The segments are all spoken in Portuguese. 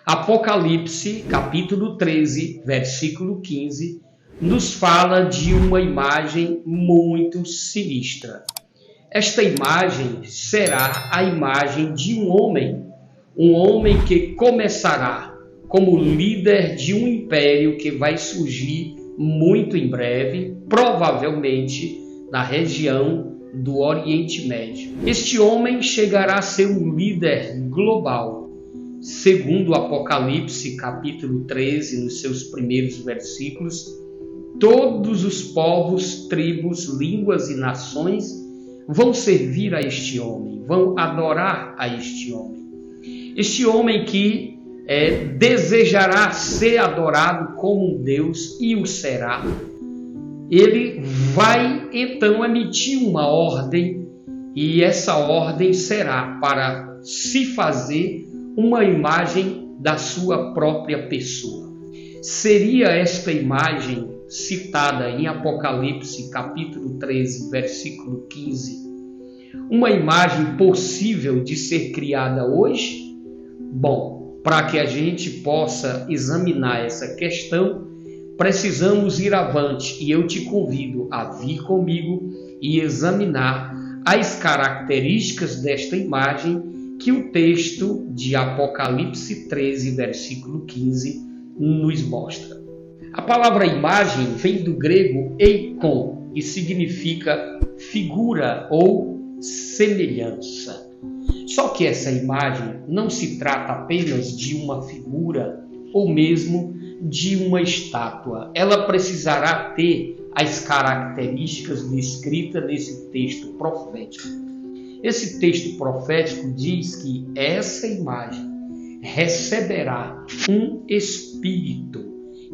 Apocalipse, capítulo 13, versículo 15, nos fala de uma imagem muito sinistra. Esta imagem será a imagem de um homem que começará como líder de um império que vai surgir muito em breve, provavelmente na região do Oriente Médio. Este homem chegará a ser um líder global. Segundo o Apocalipse, capítulo 13, nos seus primeiros versículos, todos os povos, tribos, línguas e nações vão servir a este homem, vão adorar a este homem. Este homem que desejará ser adorado como um Deus e o será. Ele vai então emitir uma ordem, e essa ordem será para se fazer uma imagem da sua própria pessoa. Seria esta imagem citada em Apocalipse capítulo 13, versículo 15, uma imagem possível de ser criada hoje? Bom, para que a gente possa examinar essa questão, precisamos ir avante, e eu te convido a vir comigo e examinar as características desta imagem que o texto de Apocalipse 13, versículo 15, nos mostra. A palavra imagem vem do grego eikon e significa figura ou semelhança. Só que essa imagem não se trata apenas de uma figura ou mesmo de uma estátua. Ela precisará ter as características descritas nesse texto profético. Esse texto profético diz que essa imagem receberá um espírito.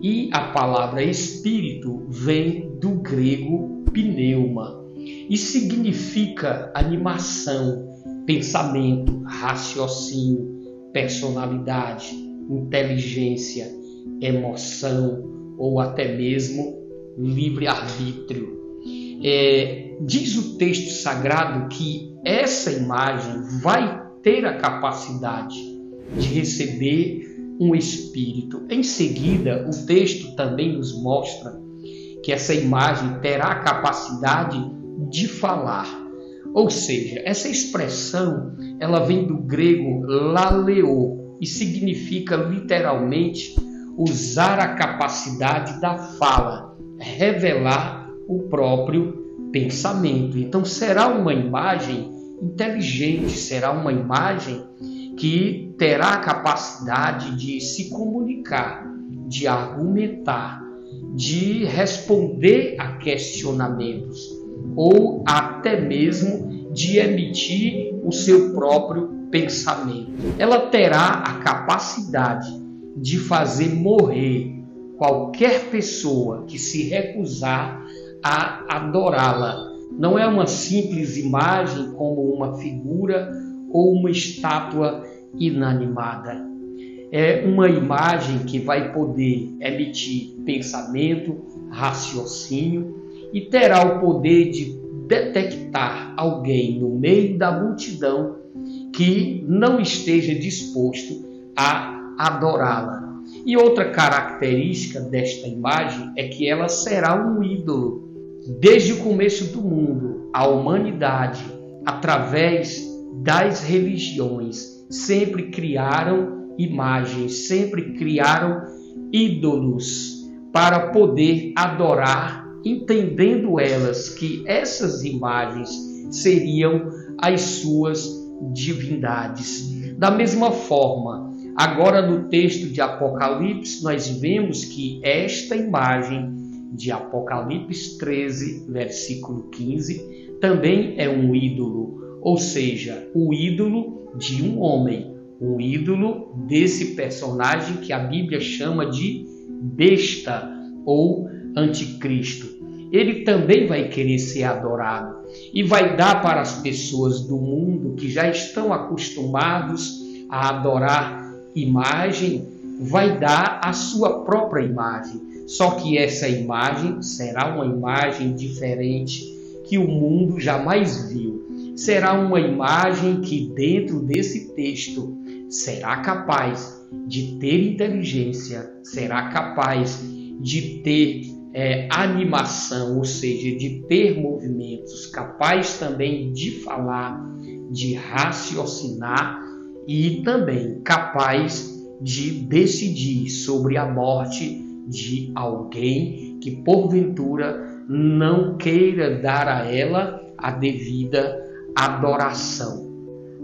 E a palavra espírito vem do grego pneuma e significa animação, pensamento, raciocínio, personalidade, inteligência, emoção ou até mesmo livre-arbítrio. Diz o texto sagrado que essa imagem vai ter a capacidade de receber um espírito. Em seguida, o texto também nos mostra que essa imagem terá a capacidade de falar. Ou seja, essa expressão ela vem do grego laleo e significa literalmente usar a capacidade da fala, revelar o próprio pensamento. Então será uma imagem inteligente, será uma imagem que terá a capacidade de se comunicar, de argumentar, de responder a questionamentos ou até mesmo de emitir o seu próprio pensamento. Ela terá a capacidade de fazer morrer qualquer pessoa que se recusar a adorá-la. Não é uma simples imagem como uma figura ou uma estátua inanimada. É uma imagem que vai poder emitir pensamento, raciocínio e terá o poder de detectar alguém no meio da multidão que não esteja disposto a adorá-la. E outra característica desta imagem é que ela será um ídolo. Desde o começo do mundo, a humanidade, através das religiões, sempre criaram imagens, sempre criaram ídolos para poder adorar, entendendo elas que essas imagens seriam as suas divindades. Da mesma forma, agora no texto de Apocalipse, nós vemos que esta imagem de Apocalipse 13, versículo 15, também é um ídolo, ou seja, o ídolo de um homem, um ídolo desse personagem que a Bíblia chama de besta ou anticristo. Ele também vai querer ser adorado e vai dar para as pessoas do mundo que já estão acostumados a adorar imagem, vai dar a sua própria imagem. Só que essa imagem será uma imagem diferente que o mundo jamais viu. Será uma imagem que dentro desse texto será capaz de ter inteligência, será capaz de ter animação, ou seja, de ter movimentos, capaz também de falar, de raciocinar e também capaz de decidir sobre a morte de alguém que porventura não queira dar a ela a devida adoração.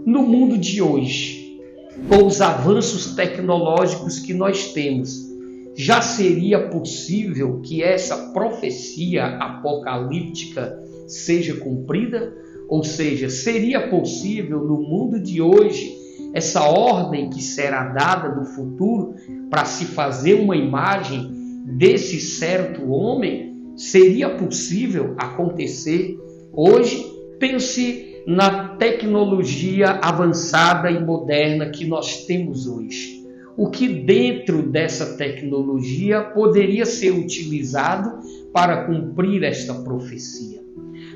No mundo de hoje, com os avanços tecnológicos que nós temos, já seria possível que essa profecia apocalíptica seja cumprida? Ou seja, seria possível no mundo de hoje essa ordem que será dada no futuro para se fazer uma imagem desse certo homem? Seria possível acontecer hoje? Pense na tecnologia avançada e moderna que nós temos hoje. O que dentro dessa tecnologia poderia ser utilizado para cumprir esta profecia?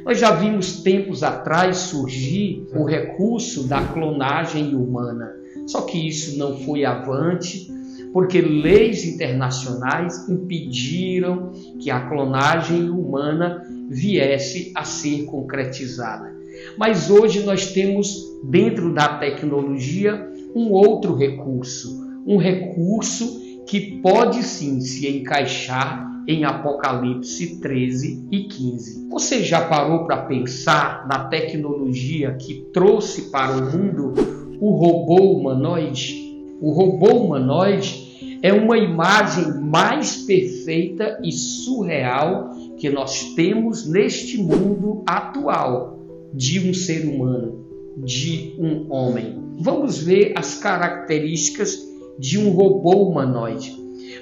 Nós já vimos tempos atrás surgir o recurso da clonagem humana, só que isso não foi avante, porque leis internacionais impediram que a clonagem humana viesse a ser concretizada. Mas hoje nós temos dentro da tecnologia um outro recurso, um recurso que pode sim se encaixar em Apocalipse 13 e 15. Você já parou para pensar na tecnologia que trouxe para o mundo o robô humanoide? O robô humanoide é uma imagem mais perfeita e surreal que nós temos neste mundo atual de um ser humano, de um homem. Vamos ver as características de um robô humanoide.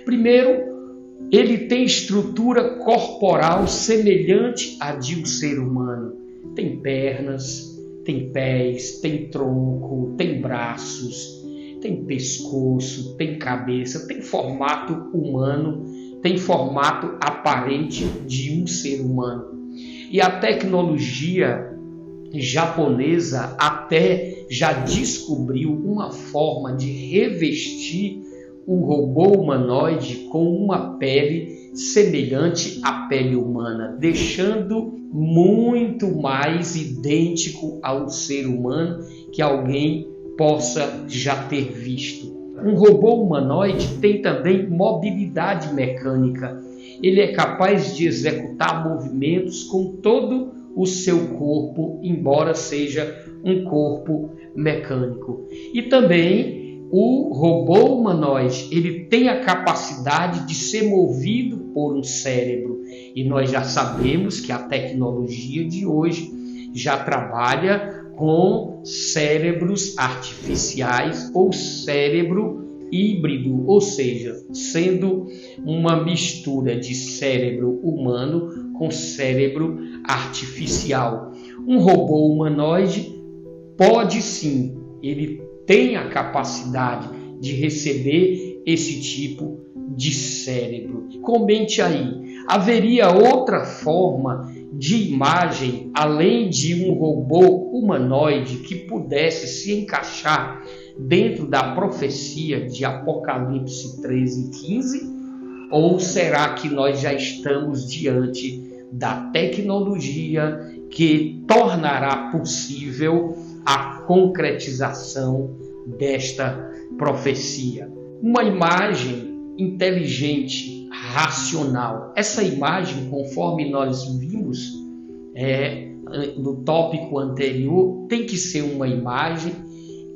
Primeiro, ele tem estrutura corporal semelhante à de um ser humano. Tem pernas, tem pés, tem tronco, tem braços, tem pescoço, tem cabeça, tem formato humano, tem formato aparente de um ser humano. E a tecnologia japonesa até já descobriu uma forma de revestir o robô humanoide com uma pele semelhante à pele humana, deixando muito mais idêntico ao ser humano que alguém possa já ter visto. Um robô humanoide tem também mobilidade mecânica. Ele é capaz de executar movimentos com todo o seu corpo, embora seja um corpo mecânico. E também o robô humanoide, ele tem a capacidade de ser movido por um cérebro. E nós já sabemos que a tecnologia de hoje já trabalha com cérebros artificiais ou cérebro híbrido, ou seja, sendo uma mistura de cérebro humano com cérebro artificial. Um robô humanoide pode sim, ele tem a capacidade de receber esse tipo de cérebro. Comente aí, haveria outra forma de imagem além de um robô humanoide que pudesse se encaixar dentro da profecia de Apocalipse 13 e 15? Ou será que nós já estamos diante da tecnologia que tornará possível a concretização desta profecia? Uma imagem inteligente, racional. Essa imagem, conforme nós vimos no tópico anterior, tem que ser uma imagem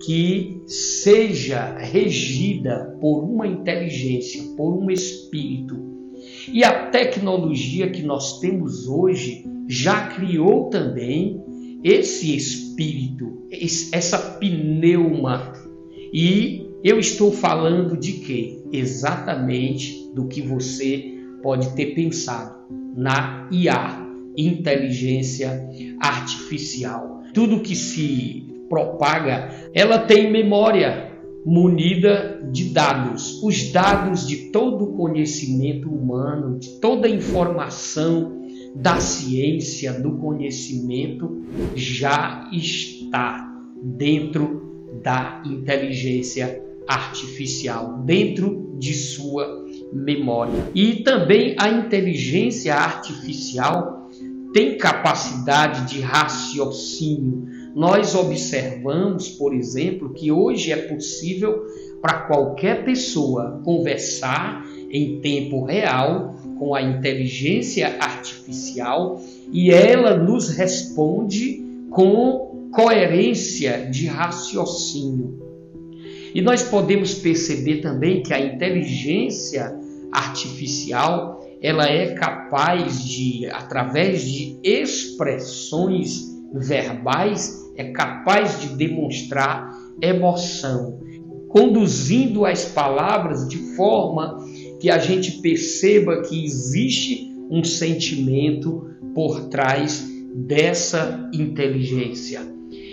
que seja regida por uma inteligência, por um espírito. E a tecnologia que nós temos hoje já criou também esse espírito, essa pneuma. E eu estou falando de quê? Exatamente do que você pode ter pensado, na IA, inteligência artificial. Tudo que se propaga, ela tem memória munida de dados. Os dados de todo o conhecimento humano, de toda a informação da ciência, do conhecimento, já está dentro da inteligência artificial dentro de sua memória. E também a inteligência artificial tem capacidade de raciocínio. Nós observamos, por exemplo, que hoje é possível para qualquer pessoa conversar em tempo real com a inteligência artificial e ela nos responde com coerência de raciocínio. E nós podemos perceber também que a inteligência artificial ela é capaz de, através de expressões verbais, é capaz de demonstrar emoção, conduzindo as palavras de forma que a gente perceba que existe um sentimento por trás dessa inteligência.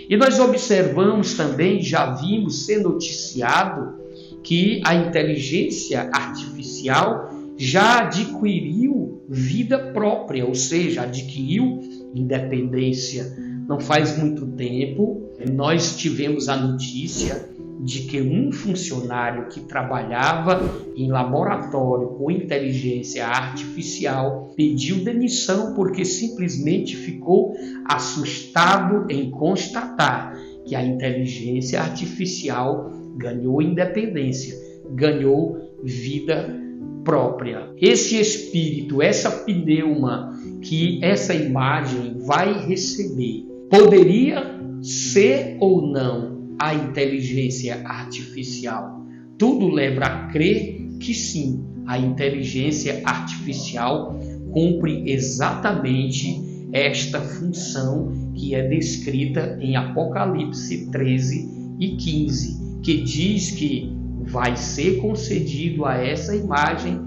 E nós observamos também, já vimos ser noticiado, que a inteligência artificial já adquiriu vida própria, ou seja, adquiriu independência. Não faz muito tempo, nós tivemos a notícia de que um funcionário que trabalhava em laboratório com inteligência artificial pediu demissão porque simplesmente ficou assustado em constatar que a inteligência artificial ganhou independência, ganhou vida própria. Esse espírito, essa pneuma que essa imagem vai receber, poderia ser ou não a inteligência artificial? Tudo leva a crer que sim, a inteligência artificial cumpre exatamente esta função que é descrita em Apocalipse 13 e 15, que diz que vai ser concedido a essa imagem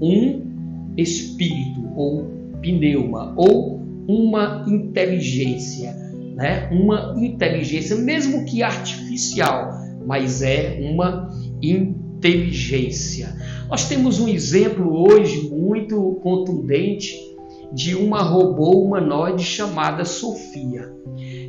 um espírito ou pneuma ou uma inteligência, uma inteligência, mesmo que artificial, mas é uma inteligência. Nós temos um exemplo hoje muito contundente de uma robô humanoide chamada Sofia.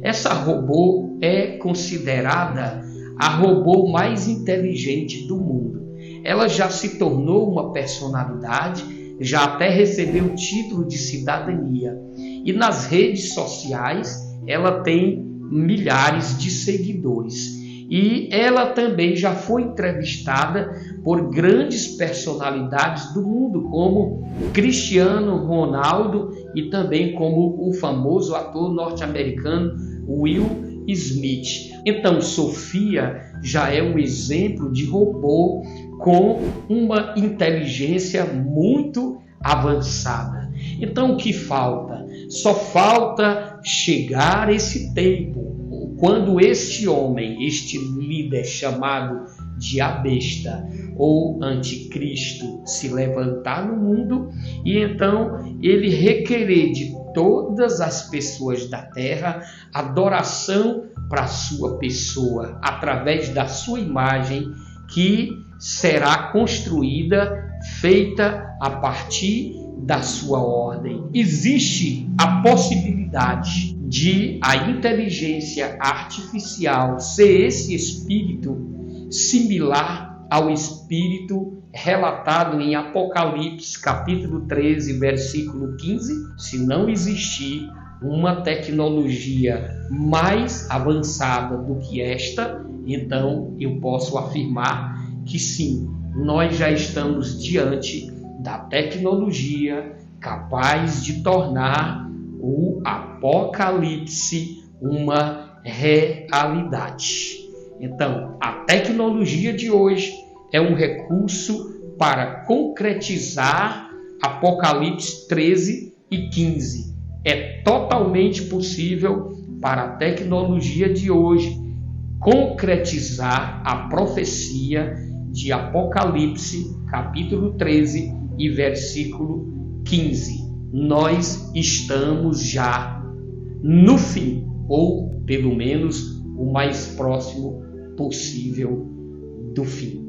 Essa robô é considerada a robô mais inteligente do mundo. Ela já se tornou uma personalidade, já até recebeu o título de cidadania. E nas redes sociais ela tem milhares de seguidores. E ela também já foi entrevistada por grandes personalidades do mundo, como Cristiano Ronaldo e também como o famoso ator norte-americano Will Smith. Então, Sofia já é um exemplo de robô com uma inteligência muito avançada. Então, o que falta? Só falta chegar esse tempo, quando este homem, este líder chamado de a besta ou anticristo se levantar no mundo e então ele requerer de todas as pessoas da terra adoração para a sua pessoa, através da sua imagem que será construída, feita a partir da sua ordem. Existe a possibilidade de a inteligência artificial ser esse espírito similar ao espírito relatado em Apocalipse, capítulo 13, versículo 15, se não existir uma tecnologia mais avançada do que esta, então eu posso afirmar que sim, nós já estamos diante da tecnologia capaz de tornar o Apocalipse uma realidade. Então, a tecnologia de hoje é um recurso para concretizar Apocalipse 13 e 15. É totalmente possível para a tecnologia de hoje concretizar a profecia de Apocalipse, capítulo 13 e versículo 15. Nós estamos já no fim, ou pelo menos o mais próximo possível do fim.